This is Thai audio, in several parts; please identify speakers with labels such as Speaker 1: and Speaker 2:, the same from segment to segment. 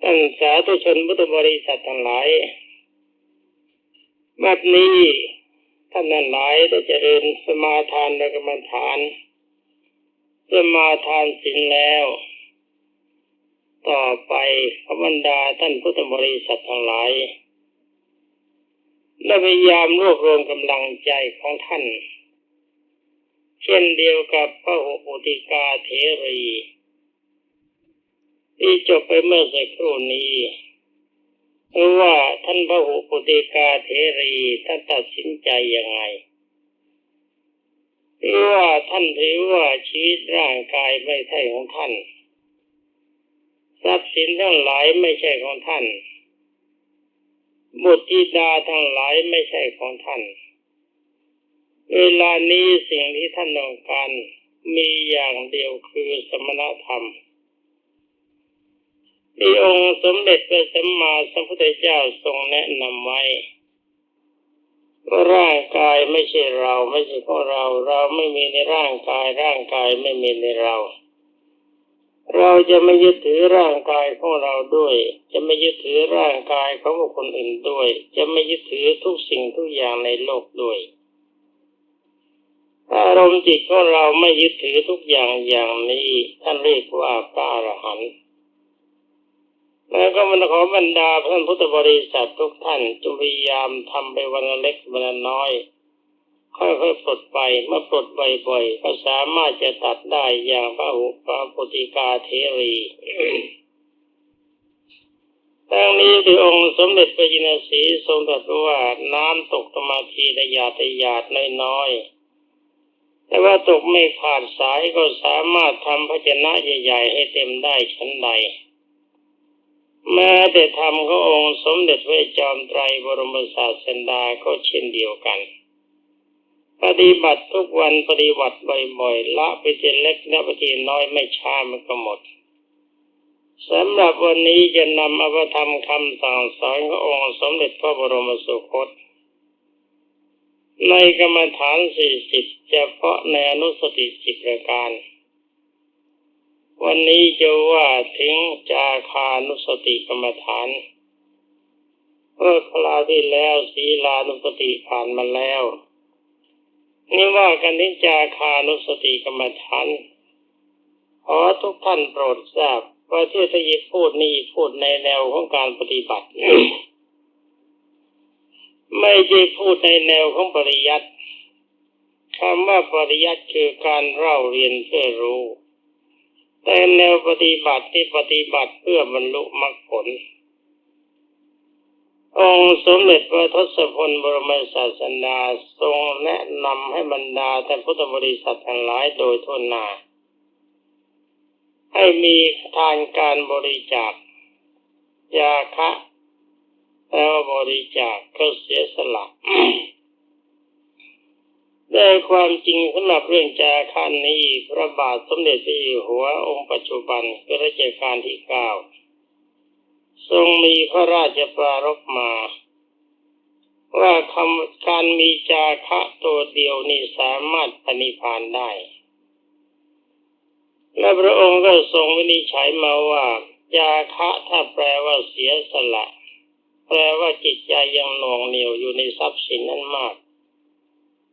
Speaker 1: ท่านสาธุชนพุทธบริษัททั้งหลายบัดนี้ท่านทั้งหลายได้เจริญสมาทานและกรรมฐานสมาทานศีลแล้วต่อไปขบรรดาท่านพุทธบริษัททั้งหลายได้พยายามรวบรวมกำลังใจของท่านเช่นเดียวกับพระหุปุติกาเถรีที่จบไปเมื่อสักครู่นี้เพราะว่าท่านพระหุปุติกาเถรีท่านตัดสินใจยังไงหรือว่าท่านถือว่าชีวิตร่างกายไม่ใช่ของท่านทรัพย์สินทั้งหลายไม่ใช่ของท่านบุตรธิดาทั้งหลายไม่ใช่ของท่านเวลานี้สิ่งที่ท่านต้องการมีอย่างเดียวคือสมณธรรมที่องค์สมเด็จพระสัมมาสัมพุทธเจ้าทรงแนะนำไว้ว่าร่างกายไม่ใช่เราไม่ใช่ของเราเราไม่มีในร่างกายร่างกายไม่มีในเราเราจะไม่ยึดถือร่างกายของเราด้วยจะไม่ยึดถือร่างกายของบุคคลอื่นด้วยจะไม่ยึดถือทุกสิ่งทุกอย่างในโลกด้วยอารมณ์จิตของเราไม่ยึดถือทุกอย่างอย่างนี้ท่านเรียกว่าพระอรหันต์แล้วก็มันขอบรรดาท่านพุทธบริษัททุกท่านจงพยายามทำไปวันละเล็กวันละน้อยค่อยๆปลดไปเมื่อปลดบ่อยๆก็สามารถจะตัดได้อย่างพระปุติกาเถรีทั้งนี้ที่องค์สมเด็จพระจินสีห์ทรงตรัสว่าน้ำตกลงมาทีละหยาดน้อยๆแต่ว่าตกไม่ขาดสายก็สามารถทำภาชนะใหญ่ๆให้เต็มได้ชั้นใดแม้แต่ธรรมขององค์สมเด็จพระจอมไตรบรมศาสดาก็เช่นเดียวกันปฏิบัติทุกวันปฏิบัติบ่อยๆละไปทีเล็กละไปทีน้อยไม่ช้ามันก็หมดสำหรับวันนี้จะนำอภิธรรมคำสั่งสอนขององค์สมเด็จพระบรมสุคตในกรรมฐาน40เฉพาะในอนุสติ10ประการวันนี้จะว่าถึงจาคานุสติกรรมฐานเมื่อคราวที่แล้วศีลานุสติผ่านมาแล้วนี่ว่ากันถึงจาคานุสติกรรมฐานขอทุกท่านโปรดทราบว่าที่จะพูดนี้พูดในแนวของการปฏิบัติ ไม่ใช่พูดในแนวของปริยัติคำว่าปริยัติคือการเล่าเรียนเพื่อรู้แต่แนวปฏิบัติที่ปฏิบัติเพื่อบรรลุมรรคผลองค์สมเด็จพระทศพลบรมศาสดาทรงแนะนำให้บรรดาท่านพุทธบริษัททั้งหลายโดยทั่วหน้าให้มีทานการบริจาคยาคะแล้วบริจาคก็เสียสละ ได้ความจริงสำหรับเรื่องจาคะนี้พระบาทสมเด็จพระเจ้าอยู่หัวองค์ปัจจุบันคือรัชกาลที่9ทรงมีพระราชปรารภมาว่าการมีจาคะตัวเดียวนี้สามารถปณิพพานได้และพระองค์ก็ทรงวินิจฉัยมาว่าจาคะถ้าแปลว่าเสียสละแปลว่าจิตใจยังหน่วงเหนี่ยวอยู่ในทรัพย์สินนั้นมาก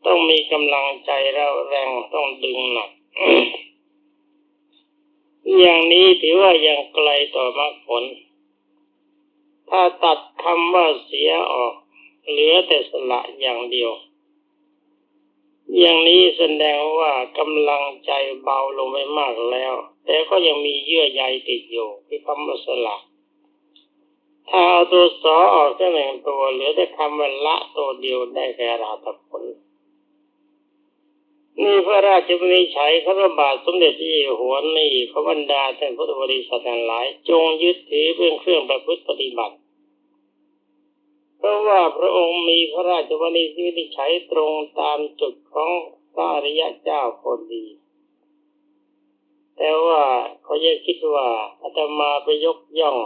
Speaker 1: ต้องมีกำลังใจแรงต้องดึงหนัก อย่างนี้ถือว่ายังไกลต่อมรรคผลถ้าตัดคำว่าเสียออกเหลือแต่สละอย่างเดียวอย่างนี้แสดงว่ากำลังใจเบาลงไปมากแล้วแต่ก็ยังมีเยื่อใยติดอยู่ที่คำว่าสละถ้าเอาตัวสอออกแค่หนึ่งตัวเหลือแต่คำว่าละตัวเดียวได้แก่อรหัตผลนี่พระราชวินิจฉัยพระบาทสมเด็จพระเจ้าอยู่หัวนี่ขอบรรดาท่านพุทธบริษัททั้งหลายจงยึดถือเป็นเครื่องประพฤติปฏิบัติเพราะว่าพระองค์มีพระราชวินิจฉัยตรงตามจุดของพระอริยเจ้าพอดีแต่ว่าเขาจะคิดว่าอาตมาไปยกย่อง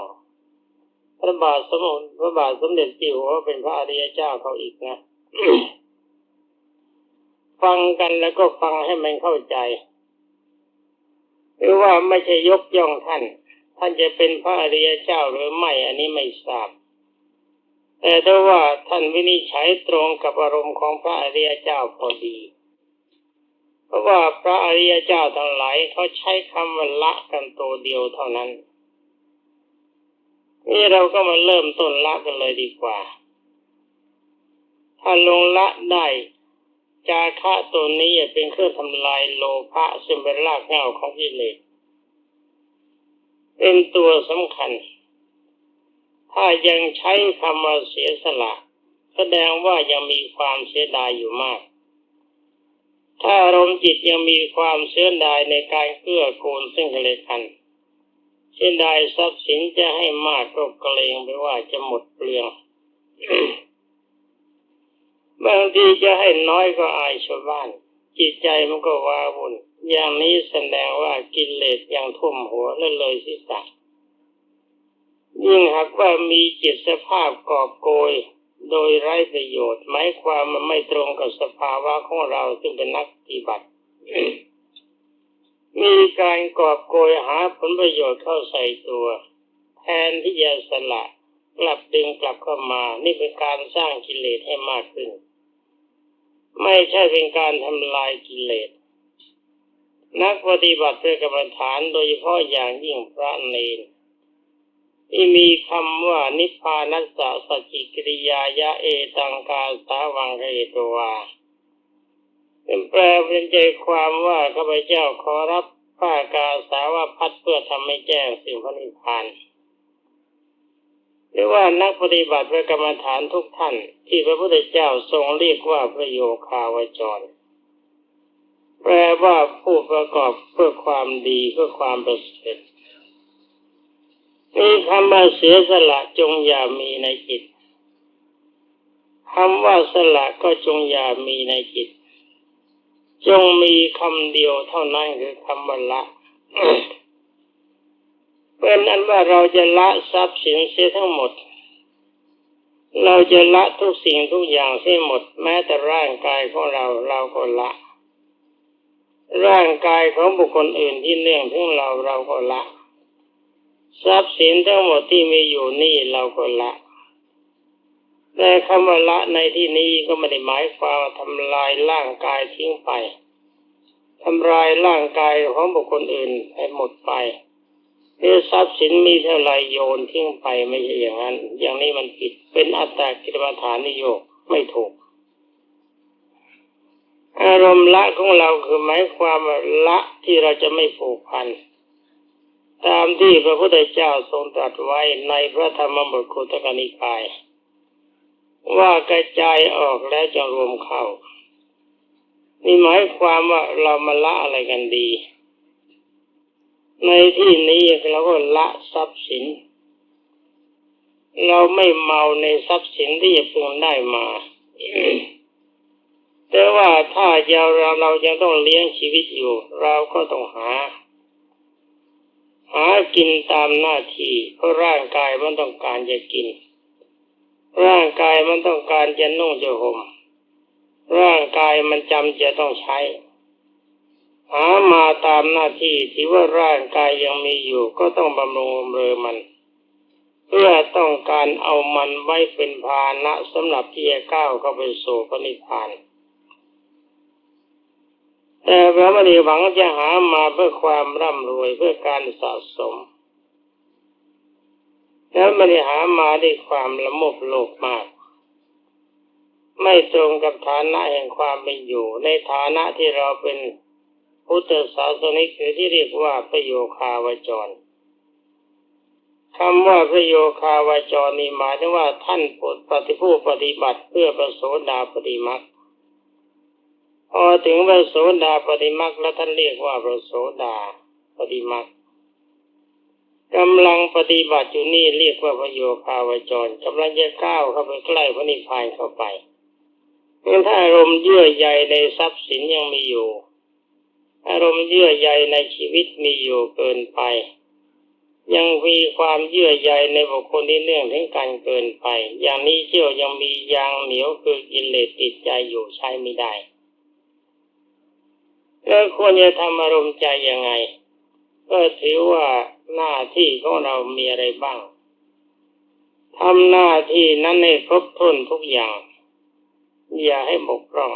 Speaker 1: พระบาทสมเด็จพระเจ้าอยู่หัวเป็นพระอริยเจ้าเขาอีกนะ ฟังกันแล้วก็ฟังให้มันเข้าใจหรือว่าไม่ใช่ยกย่องท่าน ท่านจะเป็นพระอริยเจ้าหรือไม่อันนี้ไม่ทราบแต่ถ้าว่าท่านวินิจฉัยตรงกับอารมณ์ของพระอริยเจ้าพอดีเพราะว่าพระอริยเจ้าทั้งหลายเขาใช้คำว่าละกันตัวเดียวเท่านั้นนี่เราก็มาเริ่มต้นละกันเลยดีกว่าถ้าลงละได้จาคะตัวนี้เป็นเครื่องทำลายโลภะซึ่งเป็นรากเหง้าของกิเลสเป็นตัวสำคัญถ้ายังใช้คำว่าเสียสละแสดงว่ายังมีความเสียดายอยู่มากถ้าอารมณ์จิตยังมีความเสียดายในการเกื้อกูลซึ่งกันและกันเสียดายทรัพย์สินจะให้มากก็เกรงไปว่าจะหมดเปลือง บางทีจะให้น้อยก็อายชาวบ้านจิตใจมันก็ว้าวุ่นอย่างนี้แสดงว่ากิเลสยังท่วมหัวและเลยศีรษะยิ่งหากว่ามีจิตสภาพกอบโกยโดยไร้ประโยชน์หมายความมันไม่ตรงกับสภาวะของเราซึ่งเป็นนักปฏิบัติ มีการกอบโกยหาผลประโยชน์เข้าใส่ตัวแทนที่จะสละกลับดึงกลับเข้ามานี่เป็นการสร้างกิเลสให้มากขึ้นไม่ใช่เป็นการทำลายกิเลสนักปฏิบัติเพื่อกรรมฐานโดยเฉพาะอย่างยิ่งพระเณรที่มีคำว่านิพพานัสสะสัจจิกิริยายะเอตังกาสาวังเกตวาเป็นแปลเป็นใจความว่าข้าพเจ้าขอรับผ้ากาสาวพัดเพื่อทำให้แจ้งสิ่งพระนิพพานหรือว่านักปฏิบัติเพื่อกรรมฐานทุกท่านที่พระพุทธเจ้าทรงเรียกว่าพระโยคาวจรแปลว่าผู้ประกอบเพื่อความดีเพื่อความประเสริฐมีคำว่าเสียสละจงอย่ามีในจิตคำว่าสละก็จงอย่ามีในจิตจงมีคำเดียวเท่านั้นคือคำว่าละ เป็นอันว่าเราจะละทรัพย์สินเสียทั้งหมดเราจะละทุกสิ่งทุกอย่างเสียหมดแม้แต่ร่างกายของเราก็ละร่างกายของบุคคลอื่นที่เนื่องถึงเราก็ละทรัพย์สินทั้งหมดที่มีอยู่นี่เราก็ละแต่คำว่าละในที่นี้ก็ไม่ได้หมายความว่าทำลายร่างกายทิ้งไปทำลายร่างกายของบุคคลอื่นให้หมดไปหรือทรัพย์สินมีเท่าไรโยนทิ้งไปไม่ใช่อย่างนั้นอย่างนี้มันผิดเป็นอัตตกิลมัฏฐานิโยคไม่ถูกอารมณ์ละของเราคือหมายความว่าละที่เราจะไม่ผูกพันตามที่พระพุทธเจ้าทรงตรัสไว้ในพระธรรมบทคุตกนิกายว่ากระจายออกแล้วจะรวมเข้านี่หมายความว่าเรามาละอะไรกันดีในที่นี้เราก็ละทรัพย์สินเราไม่เมาในทรัพย์สินที่จะพึงได้มา แต่ว่าถ้าเรายังต้องเลี้ยงชีวิตอยู่เราก็ต้องหากินตามหน้าที่เพราะร่างกายมันต้องการจะกินร่างกายมันต้องการจะนุ่งจะห่มร่างกายมันจำจะต้องใช้หามาตามหน้าที่ที่ว่าร่างกายยังมีอยู่ก็ต้องบำรุงบำเรอมันเพื่อต้องการเอามันไว้เป็นภาชนะสำหรับที่จะก้าวเข้าไปสู่พระนิพพานแต่เราไม่ได้หวังจะหามาเพื่อความร่ำรวยเพื่อการสะสมแล้วไม่ได้หามาด้วยความละโมบโลภมากไม่ตรงกับฐานะแห่งความเป็นอยู่ในฐานะที่เราเป็นพุทธศาสนิกหรือที่เรียกว่าพระโยคาวจรคำว่าพระโยคาวจรนี่หมายถึงว่าท่านผู้ปฏิบัติเพื่อประโสดาปฏิมรรคพอถึงพระโสดาปฏิมรรคแล้วท่านเรียกว่าพระโสดาปฏิมรรคกำลังปฏิบัติอยู่นี่เรียกว่าพระโยคาวจรกำลังจะก้าวเข้าไปใกล้พระนิพพานเข้าไปถ้าอารมณ์เยื่อใยในทรัพย์สินยังมีอยู่อารมณ์เยื่อใยในชีวิตมีอยู่เกินไปยังมีความเยื่อใยในบุคคลที่เนื่องถึงกันเกินไปอย่างนี้เชื่อยังมียางเหนียวคือกิเลสติดใจอยู่ใช้ไม่ได้แล้วควรจะทำอารมณ์ใจยังไงก็ถือว่า หน้าที่ของเรามีอะไรบ้างทำหน้าที่นั้นให้ครบถ้วนทุกอย่างอย่าให้บกพร่อง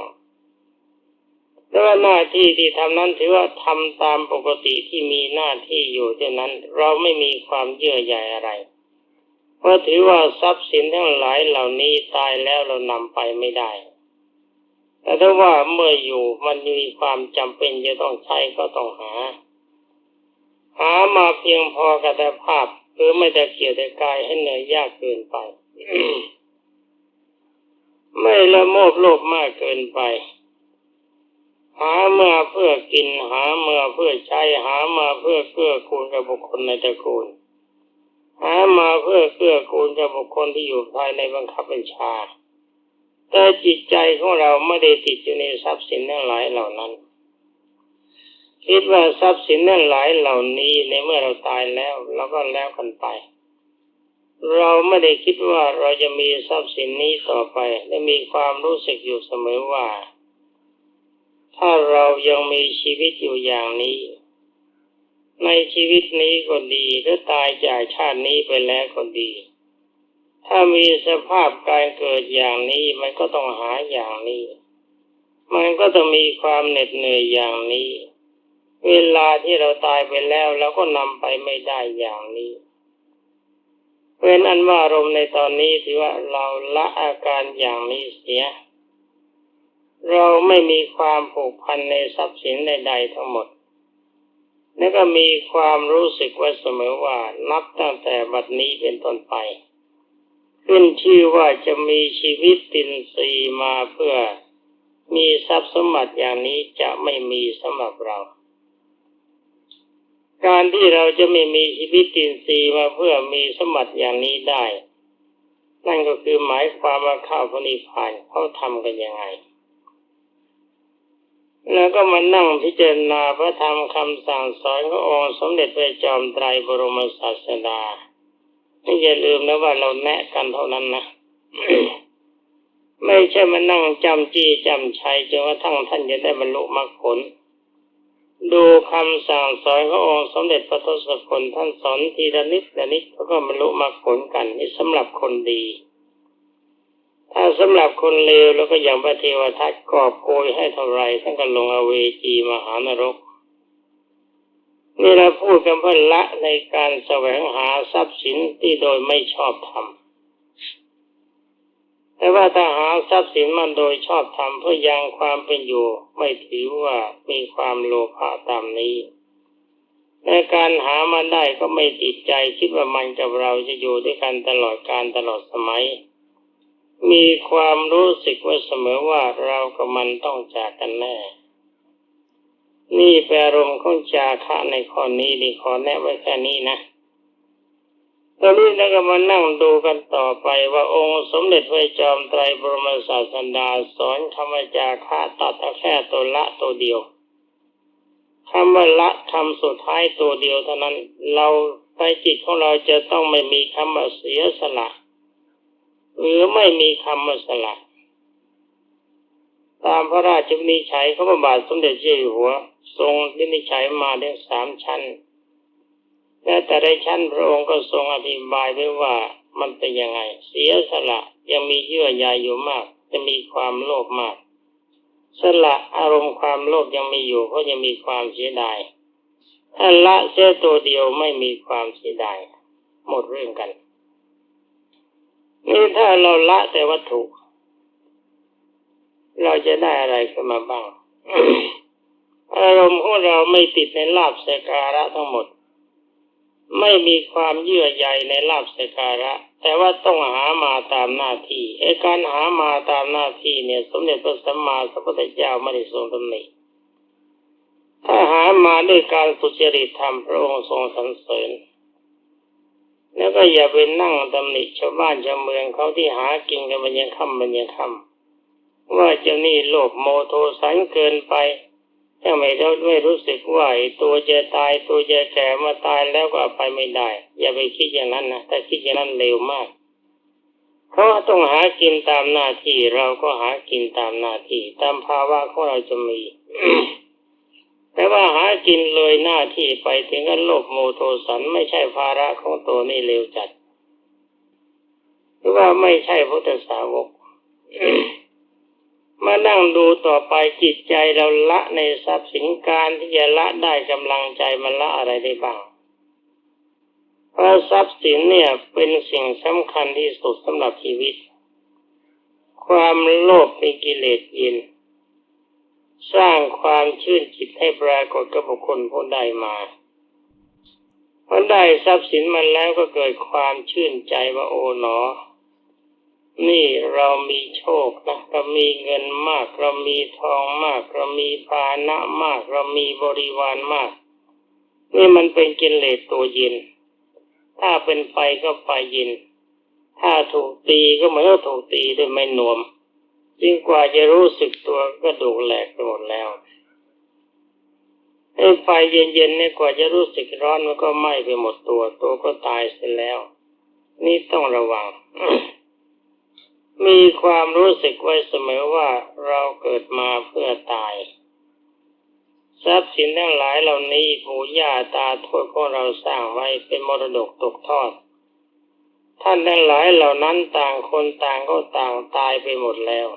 Speaker 1: แต่ว่าหน้าที่ที่ทำนั้นถือว่าทำตามปกติที่มีหน้าที่อยู่เท่านั้นเราไม่มีความเยื่อใยอะไรเพราะถือว่าทรัพย์สินทั้งหลายเหล่านี้ตายแล้วเรานำไปไม่ได้แต่ถ้าว่าเมื่ออยู่มันมีความจำเป็นจะต้องใช้ก็ต้องหามาเพียงพอกับแต่ภาพหรือไม่แต่เกี่ยวแต่กายให้เหนื่อยยากเกินไป ไม่ละโมบโลภมากเกินไปหามาเพื่อกินหามาเพื่อใช้หามาเพื่อเกื้อกูลกับบุคคลในตระกูลหามาเพื่อเกื้อกูลกับบุคคลที่อยู่ภายในบังคับบัญชาแต่จิตใจของเราไม่ได้ติดอยู่ในทรัพย์สินทั้งหลายเหล่านั้นคิดว่าทรัพย์สินทั้งหลายเหล่านี้ในเมื่อเราตายแล้วเราก็แล้วกันไปเราไม่ได้คิดว่าเราจะมีทรัพย์สินนี้ต่อไปและมีความรู้สึกอยู่เสมอว่าถ้าเรายังมีชีวิตอยู่อย่างนี้ในชีวิตนี้ก็ดีหรือตายจากชาตินี้ไปแล้วก็ดีถ้ามีสภาพการเกิดอย่างนี้มันก็ต้องหาอย่างนี้มันก็ต้องมีความเหน็ดเหนื่อยอย่างนี้เวลาที่เราตายไปแล้วเราก็นำไปไม่ได้อย่างนี้เป็นอันว่าอารมณ์ในตอนนี้ถือว่าเราละอาการอย่างนี้เสียเราไม่มีความผูกพันในทรัพย์สินใดๆทั้งหมดแล้วก็มีความรู้สึกว่าเสมอว่านับตั้งแต่บัดนี้เป็นต้นไปขึ้นชื่อว่าจะมีชีวิตตินทรีย์มาเพื่อมีทรัพย์สมบัติอย่างนี้จะไม่มีสำหรับเราการที่เราจะไม่มีชีวิตตินทรีย์มาเพื่อมีสมบัติอย่างนี้ได้นั่นก็คือหมายความว่าเข้าพระนิพพานเขาทำกันยังไงแล้วก็มานั่งพิจารณาพระธรรมคำสั่งสอนขององค์สมเด็จพระจอมไตรบรมศาสดาอย่าลืมนะว่าเราแนะกันเท่านั้นนะ ไม่ใช่มานั่งจำจี้จำชัยจนกระทั่งท่านจะได้บรรลุมรรคผลดูคำสั่งสอนขององค์สมเด็จพระทศพลท่านสอนทีละนิดละนิดแล้วก็บรรลุมรรคผลกันนี่สำหรับคนดีถ้าสำหรับคนเลวแล้วก็อย่างพระเทวทัตกอบโกยให้เท่าไรท่านก็ลงอเวจีมหานรกนี่เราพูดกันเพื่อละในการแสวงหาทรัพย์สินที่โดยไม่ชอบธรรมแต่ว่าถ้าหาทรัพย์สินมันโดยชอบธรรมเพื่อยังความเป็นอยู่ไม่ถือว่ามีความโลภะตามนี้ในการหามันได้ก็ไม่ติดใจคิดว่ามันกับเราจะอยู่ด้วยกันตลอดกาลตลอดสมัยมีความรู้สึกว่าเสมอว่าเรากับมันต้องจากกันแน่นี่เป็นอารมณ์ของจาคะในข้อนี้ดีขอแนะไว้แค่นี้นะตอนนี้เราก็มานั่งดูกันต่อไปว่าองค์สมเด็จพระจอมไตรบรมศาสดาสอนคำว่าจาคะตัดแค่ตัวละตัวเดียวคำว่าละคำสุดท้ายตัวเดียวเท่านั้นเราในจิตของเราจะต้องไม่มีคำว่าเสียสละหรือไม่มีคำว่าสละตามพระราชวินิจฉัยของพระบาทสมเด็จเจ้าอยู่หัวทรงวินิจฉัยมาได้3 ชั้นและแต่ละชั้นพระองค์ก็ทรงอธิบายไว้ว่ามันเป็นยังไงเสียสละยังมีเยื่อใยอยู่มากจะมีความโลภมากสละอารมณ์ความโลภยังมีอยู่เพราะยังมีความเสียดายถ้าละเสียตัวเดียวไม่มีความเสียดายหมดเรื่องกันนี่ถ้าเราละแต่วัตถุเราจะได้อะไรขึ้นมาบ้าง อารมณ์ของเราไม่ติดในลาภสักการะทั้งหมดไม่มีความเยื่อใยในลาภสักการะแต่ว่าต้องหามาตามหน้าที่การหามาตามหน้าที่เนี่ยสมเด็จพระสัมมาสัมพุทธเจ้าไม่ได้ทรงตำหนิถ้าหามาด้วยการสุจริตธรรมพระองค์ทรงสรรเสริญแล้วก็อย่าไปนั่งตำหนิชาวบ้านชาวเมืองเขาที่หากินกันมันยังค่ำว่าเจ้านี่โลภโมโทสันเกินไปถ้าไม่รู้สึกว่าตัวจะตายตัวจะแก่มาตายแล้วก็ไปไม่ได้อย่าไปคิดอย่างนั้นนะถ้าคิดอย่างนั้นเร็วมากเพราะต้องหากินตามหน้าที่เราก็หากินตามหน้าที่ตามภาวะของเราจะมี ถ แต่ว่าหากินเลยหน้าที่ไปถึงกับโลภโมโทสันไม่ใช่ภาระของตัวนี่เลวจัดหรือว่าไม่ใช่พุทธสาวก มานั่งดูต่อไปจิตใจเราละในทรัพย์สินการที่จะละได้กำลังใจมันละอะไรได้บ้างเพราะทรัพย์สินเนี่ยเป็นสิ่งสำคัญที่สุดสำหรับชีวิตความโลภเป็นกิเลสยินสร้างความชื่นจิตให้ปรากฏกับบุคคลผู้ใดมาพอได้ทรัพย์สินมาแล้วก็เกิดความชื่นใจว่าโอ๋หนอนี่เรามีโชคนะเรามีเงินมากเรามีทองมากเรามีภานะมากเรามีบริวารมากนี่มันเป็นกิเลสตัวยินถ้าเป็นไฟก็ไฟยินถ้าถูกตีก็เหมือนถูกตีด้วยไม้นวมยิ่งกว่าจะรู้สึกตัวก็ดูแหลกไปหมดแล้วไอ้ไฟเย็นๆเนี่ยกว่าจะรู้สึกร้อนมันก็ไหม้ไปหมดตัวก็ตายเสียแล้วนี่ต้องระวัง มีความรู้สึกไว้เสมอว่าเราเกิดมาเพื่อตายทรัพย์สินทั้งหลายเหล่านี้ปู่ย่าตาทวดของเราสร้างไว้เป็นมรดกตกทอดท่านทั้งหลายเหล่านั้นต่างคนต่างก็ต่างตายไปหมดแล้ว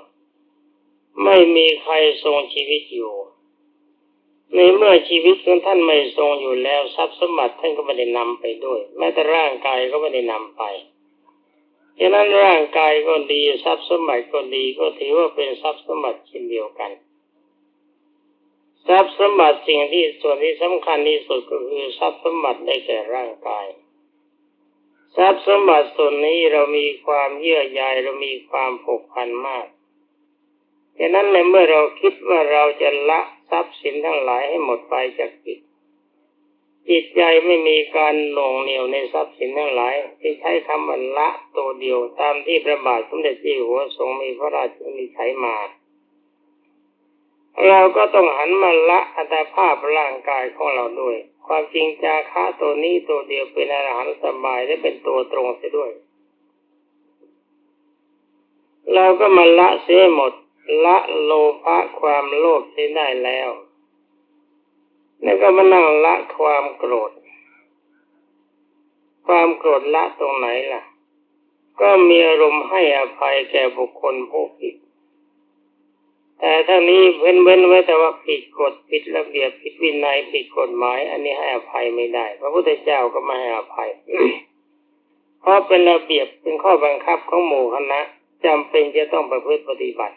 Speaker 1: ไม่มีใครทรงชีวิตอยู่ในเมื่อชีวิตของท่านไม่ทรงอยู่แล้วทรัพย์สมบัติท่านก็ไม่ได้นำไปด้วยแม้แต่ร่างกายก็ไม่ได้นำไปฉะนั้นร่างกายก็ดีทรัพย์สมบัติก็ดีก็ถือว่าเป็นทรัพย์สมบัติเช่นเดียวกันทรัพย์สมบัติสิ่งที่ส่วนที่สำคัญที่สุดก็คือทรัพย์สมบัติได้แก่ร่างกายทรัพย์สมบัติส่วนนี้เรามีความเยื่อใยเรามีความผูกพันมากฉะนั้นในเมื่อเราคิดว่าเราจะละทรัพย์สินทั้งหลายให้หมดไปจากจิตใจไม่มีการหน่วงเหนี่ยวในทรัพย์สินทั้งหลายที่ใช้คำว่าละตัวเดียวตามที่พระบาทสมเด็จเจ้าอยู่หัวทรงมีพระราชวินิจฉัยมาเราก็ต้องหันมาละอัตภาพร่างกายของเราด้วยความจริงจาคะตัวนี้ตัวเดียวเป็นอรหันต์สบายและเป็นตัวตรงเสียด้วยเราก็มาละเสียหมดละโลภะความโลภเสียได้แล้วแล้วก็มานั่งละความโกรธละตรงไหนล่ะก็มีอารมณ์ให้อภัยแก่บุคคลผู้ผิดแต่ทั้งนี้เว้นไว้แต่ว่าผิดกฎผิดระเบียบผิดวินัยผิดกฎหมายอันนี้ให้อภัยไม่ได้พระพุทธเจ้าก็ไม่ให้อภัย เพราะเป็นระเบียบเป็นข้อบังคับของหมู่คณะจำเป็นจะต้องประพฤติปฏิบัติ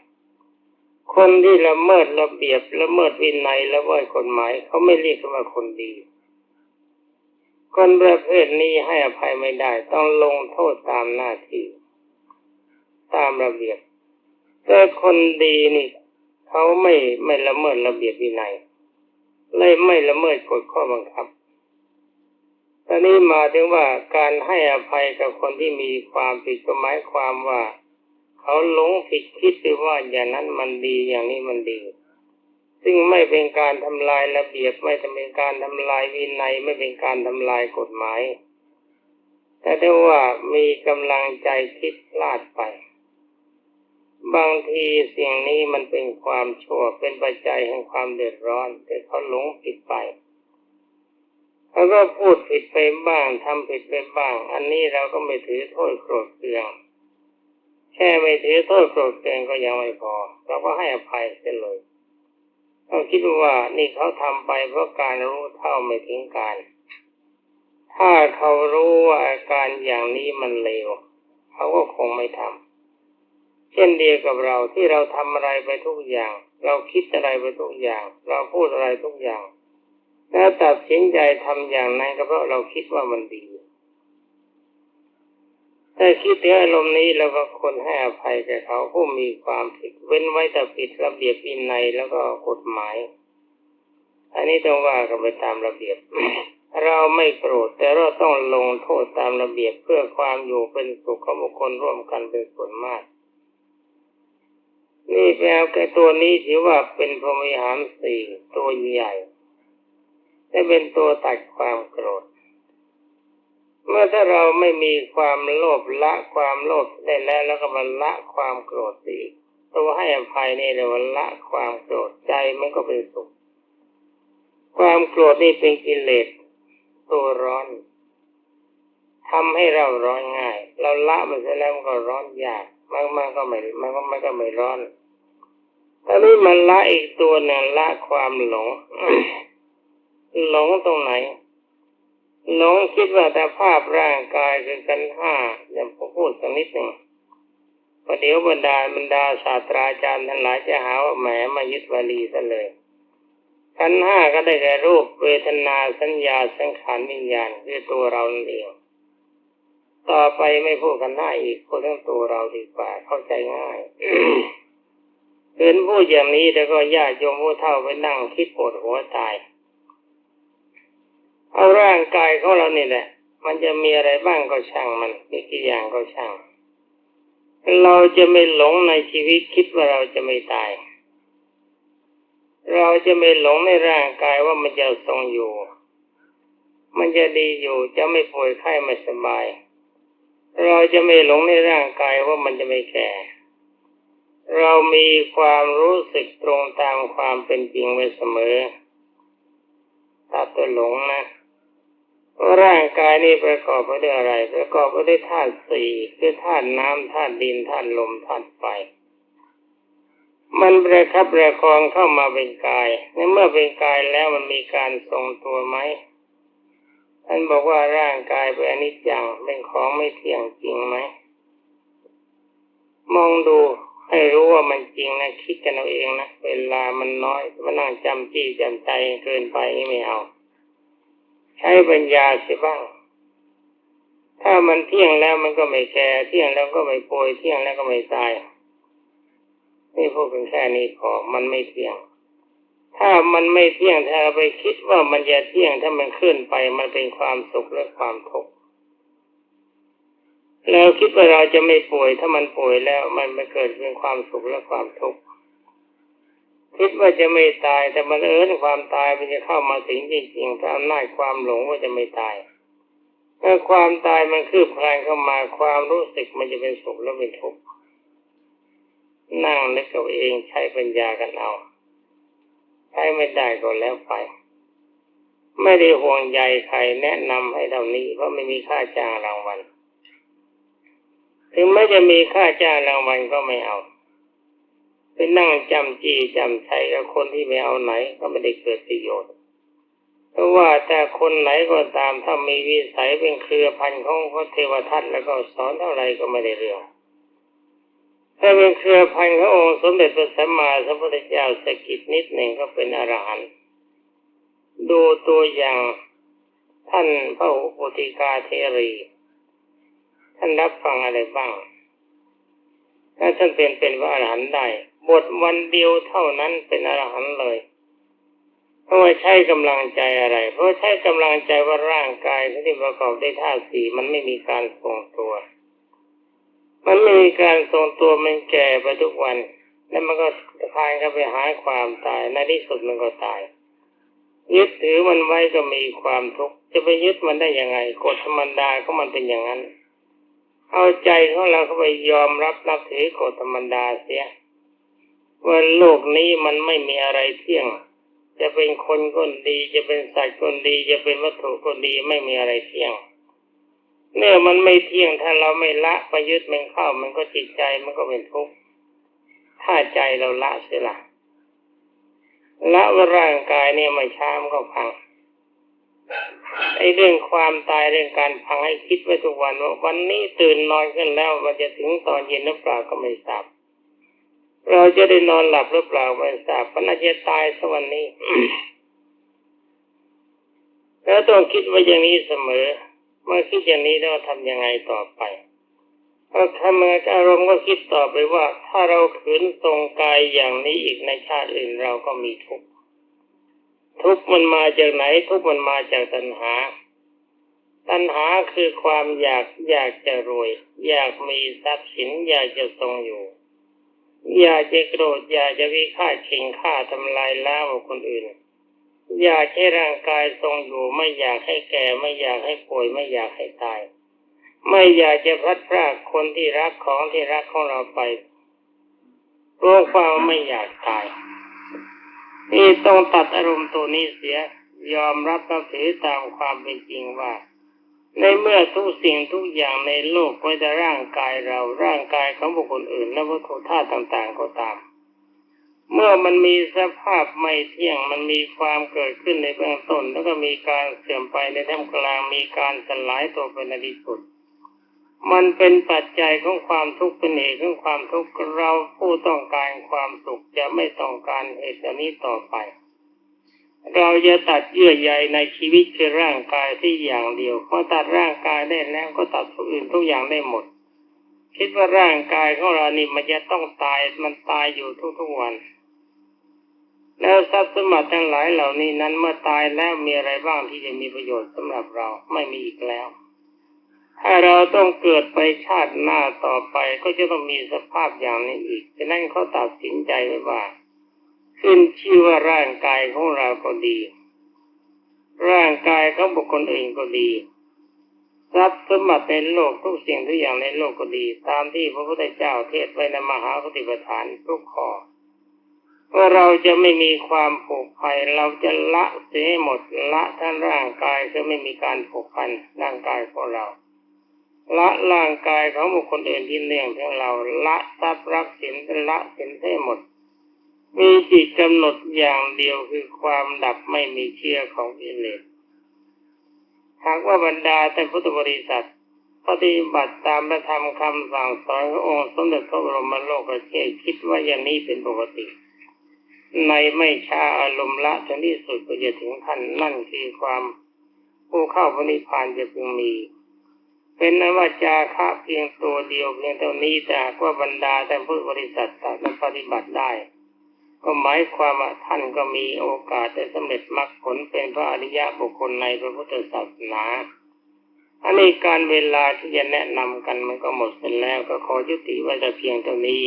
Speaker 1: คนที่ละเมิดระเบียบละเมิดวินัยละเมิดกฎหมายเขาไม่เรียกว่าคนดีคนประเภทนี้ให้อภัยไม่ได้ต้องลงโทษตามหน้าที่ตามระเบียบแต่คนดีนี่เขาไม่ละเมิดระเบียบวินัยเลยไม่ละเมิดกฎข้อบังคับตอนนี้มาถึงว่าการให้อภัยกับคนที่มีความผิดก็หมายความว่าเขาหลงผิดคิดไปว่าอย่างนั้นมันดีอย่างนี้มันดีซึ่งไม่เป็นการทำลายระเบียบไม่เป็นการทำลายวินัยไม่เป็นการทำลายกฎหมายแต่ถ้าว่ามีกำลังใจคิดพลาดไปบางทีสิ่งนี้มันเป็นความชั่วเป็นปัจจัยแห่งความเดือดร้อนแต่เขาหลงผิดไปเขาก็พูดผิดไปบ้างทำผิดไปบ้างอันนี้เราก็ไม่ถือโทษโกรธเคืองแค่ไม่ถือโทษโกรธเคืองก็ยังไม่พอเราก็ให้อภัยเสียเลยเขาคิดว่านี่เขาทำไปเพราะการรู้เท่าไม่ถึงการถ้าเขารู้ว่าอาการอย่างนี้มันเลวเขาก็คงไม่ทำเช่นเดียวกับเราที่เราทำอะไรไปทุกอย่างเราคิดอะไรไปทุกอย่างเราพูดอะไรทุกอย่างแล้วตัดสินใจทำอย่างนั้นก็เพราะเราคิดว่ามันดีแต่คิดถึงอารมณ์นี้แล้วก็คนให้อภัยแก่เขาผู้มีความผิดเว้นไว้แต่ผิดระเบียบวินัยแล้วก็กฎหมายอันนี้ต้องว่ากันไปตามระเบียบ เราไม่โกรธแต่เราต้องลงโทษตามระเบียบเพื่อความอยู่เป็นสุขของบุคคลร่วมกันเป็นส่วนมากนี่แปลว่าตัวนี้ถือว่าเป็นพรหมวิหารสี่ตัวใหญ่และเป็นตัวตัดความโกรธเมื่อถ้าเราไม่มีความโลภละความโลภได้แล้วก็มาละความโกรธอีกตัวให้อภัยนี่เรียกว่าละความโกรธใจมันก็เป็นสุข ความโกรธนี่เป็นกิเลสตัวร้อนทำให้เราร้อนง่ายเราละมันเสร็จแล้วมันก็ร้อนยากมันก็ไม่ร้อนตอนนี้มันละอีกตัวหนึ่งละความหลง หลงตรงไหนหลงคิดว่าแต่ภาพร่างกายคือขันธ์ห้าอย่างผมพูดสักนิดหนึ่งประเดี๋ยวบรรดาศาสตราจารย์ทั้งหลายจะหาว่าแหมมายึดวลีซะเลยขันธ์ห้าก็ได้แก่รูปเวทนาสัญญาสังขารวิญญาณคือตัวเราเองต่อไปไม่พูดกันได้อีกพูดเรื่องตัวเราดีกว่าเข้าใจง่าย เห็นพูดอย่างนี้แต่ก็ญาติโยมผู้เฒ่าไปนั่งคิดปวดหัวตายเอาร่างกายของเรานี่แหละมันจะมีอะไรบ้างก็ช่างมันมีกี่อย่างก็ช่างเราจะไม่หลงในชีวิตคิดว่าเราจะไม่ตายเราจะไม่หลงในร่างกายว่ามันจะทรงอยู่มันจะดีอยู่จะไม่ป่วยไข้ไม่สบายเราจะไม่หลงในร่างกายว่ามันจะไม่แก่เรามีความรู้สึกตรงตามความเป็นจริงไว้เสมอถ้าตัวหลงนะร่างกายนี้ประกอบไปด้วยอะไรประกอบไปด้วยธาตุสี่คือธาตุน้ำธาตุดินธาตุลมธาตุไฟมันประคับประคองเข้ามาเป็นกายในเมื่อเป็นกายแล้วมันมีการทรงตัวไหมท่านบอกว่าร่างกายเป็นอนิจจังเป็นของไม่เที่ยงจริงไหมมองดูให้รู้ว่ามันจริงนะคิดกันเอาเองนะเวลามันน้อยมานั่งจำจี้จำใจเกินไปไม่เอาใช้ปัญญาสิบ้างถ้ามันเที่ยงแล้วมันก็ไม่แก่เที่ยงแล้วก็ไม่ป่วยเที่ยงแล้วก็ไม่ตายนี่พูดเป็นแค่นี้พอมันไม่เที่ยงถ้ามันไม่เที่ยงถ้าเราไปคิดว่ามันจะเที่ยงถ้ามันเคลื่อนไปมันเป็นความสุขและความทุกข์แล้วคิดว่าเราจะไม่ป่วยถ้ามันป่วยแล้วมันไม่เกิดเป็นความสุขและความทุกข์คิดว่าจะไม่ตายแต่มันความตายมันจะเข้ามาสิงจริงๆเพราะอำนาจความหลงว่าจะไม่ตายเมื่อความตายมันคืบคลานเข้ามาความรู้สึกมันจะเป็นสุขและเป็นทุกข์นั่งนึกเอาเองใช้ปัญญากันเอาใช้ไม่ได้ก็แล้วไปไม่ได้ห่วงใยใครแนะนำให้เท่านี้เพราะไม่มีค่าจ้างรางวัลถึงแม้จะมีค่าจ้างรางวัลก็ไม่เอาไปนั่งจำจี้จำชัยกับคนที่ไม่เอาไหนก็ไม่ได้เกิดประโยชน์เพราะว่าแต่คนไหนก็ตามถ้ามีวิสัยเป็นเครือพันธุ์ของพระเทวทัตแล้วก็สอนเท่าไรก็ไม่ได้เรื่องถ้าเป็นเครือพันธุ์ขององค์สมเด็จพระสัมมาสัมพุทธเจ้าสะกิดนิดหนึ่งก็เป็นอรหันต์ดูตัวอย่างท่านพระอุปุติกาเทรีท่านรับฟังอะไรบ้างถ้าท่านเป็นพระอรหันต์ได้บทวันเดียวเท่านั้นเป็นอรหันต์เลยเพราะว่าใช้กำลังใจอะไรเพราะใช้กำลังใจว่าร่างกายที่ประกอบด้วยธาตุสี่มันไม่มีการทรงตัวมันไม่มีการทรงตัวมันแก่ไปทุกวันแล้วมันก็คลายเข้าไปหาความตายในที่สุดมันก็ตายยึดถือมันไว้ก็มีความทุกข์จะไปยึดมันได้ยังไงกฎธรรมดาของมันเป็นอย่างนั้นเอาใจของเราเข้าไปยอมรับนับถือกฎธรรมดาเสียว่าโลกนี้มันไม่มีอะไรเที่ยงจะเป็นคนก็ดีจะเป็นสัตว์ก็ดีจะเป็นวัตถุก็ดีไม่มีอะไรเที่ยงเมื่อมันไม่เที่ยงถ้าเราไม่ละไปยึดมันเข้ามันก็จิตใจมันก็เป็นทุกข์ถ้าใจเราละเสียละละว่าร่างกายเนี่ยไม่ช้ามันก็พังไอ้เรื่องความตายเรื่องการพังให้คิดไว้ทุกวันว่าวันนี้ตื่นนอนขึ้นแล้วมันจะถึงตอนเย็นหรือเปล่าก็ไม่ทราบเราจะได้นอนหลับหรือเปล่าไม่ทราบมันอาจจะตายสักวันนี้ แล้วต้องคิดไว้อย่างนี้เสมอเมื่อคิดอย่างนี้แล้วทำยังไงต่อไปพอทำอารมณ์ก็คิดต่อไปว่าถ้าเราขืนทรงกายอย่างนี้อีกในชาติอื่นเราก็มีทุกข์ทุกข์มันมาจากไหนทุกข์มันมาจากตัณหาตัณหาคือความอยากจะรวยอยากมีทรัพย์สินอยากจะทรงอยู่อยากจะโกรธอยากจะวิฆาตเข่งฆ่าทำลายล้างคนอื่นอยากให้ร่างกายทรงอยู่ไม่อยากให้แก่ไม่อยากให้ป่วยไม่อยากให้ตายไม่อยากจะพลัดพรากคนที่รักของที่รักของเราไปเพราะความไม่อยากตายนี่ต้องตัดอารมณ์ตัวนี้เสีย ยอมรับนับถือตามความเป็นจริงว่าในเมื่อทุกสิ่งทุกอย่างในโลกไว้แต่ร่างกายเราร่างกายของบุคคลอื่นและวัตถุธาตุต่างๆก็ตามเมื่อมันมีสภาพไม่เที่ยงมันมีความเกิดขึ้นในเบื้องต้นแล้วก็มีการเสื่อมไปในท่ามกลางมีการสลายตัวเป็นในที่สุดมันเป็นปัจจัยของความทุกข์เป็นเหตุของความทุกข์เราผู้ต้องการความสุขจะไม่ต้องการเหตุนี้ต่อไปเราจะตัดเยื่อใยในชีวิตคือร่างกายที่อย่างเดียวเมื่อตัดร่างกายได้แล้วก็ตัดทุกอื่นทุกอย่างได้หมดคิดว่าร่างกายของเรานี่มันจะต้องตายมันตายอยู่ทุกๆวันแล้วทรัพย์สมบัติทั้งหลายเหล่านี้นั้นเมื่อตายแล้วมีอะไรบ้างที่จะมีประโยชน์สำหรับเราไม่มีอีกแล้วถ้าเราต้องเกิดไปชาติหน้าต่อไปก็จะต้องมีสภาพอย่างนี้อีกฉะนั้นเขาตัดสินใจไว้ว่าขึ้นชื่อว่าร่างกายของเราก็ดีร่างกายของบุคคลอื่นก็ดีทรัพย์สมบัติในโลกทุกสิ่งทุกอย่างในโลกก็ดีตามที่พระพุทธเจ้าเทศน์ไว้ในมหาปฏิปทานทุกข้อว่าเราจะไม่มีความผูกพันเราจะละเสียหมดละทั้งร่างกายจะไม่มีการผูกพันร่างกายของเราละร่างกายของบุคคลอื่นที่เลี้ยงทั้งเราละทรัพย์รักสินละสินให้หมดมีจิตกำหนดอย่างเดียวคือความดับไม่มีเชื้อของกิเลสหากว่าบรรดาท่านพุทธบริษัทปฏิบัติตามพระธรรมคำสั่งสอนขององค์สมเด็จพระบรมโลกเชษฐ์คิดว่าอย่างนี้เป็นปกติในไม่ช้าอารมณ์ละจนที่สุดก็จะถึงขั้นนั่นคือความผู้เข้าพระนิพพานจะพึงมีเป็นนว่าจาคะเพียงตัวเดียวเพียงเท่านี้แต่หากว่าบรรดาท่านพุทธบริษัทนั้นปฏิบัติได้ก็หมายความว่าท่านก็มีโอกาสได้สำเร็จมรรคผลเป็นพระอริยบุคคลในพระพุทธศาสนาอันนี้การเวลาที่จะแนะนำกันมันก็หมดไปแล้วก็ขอยุติไว้แต่เพียงเท่านี้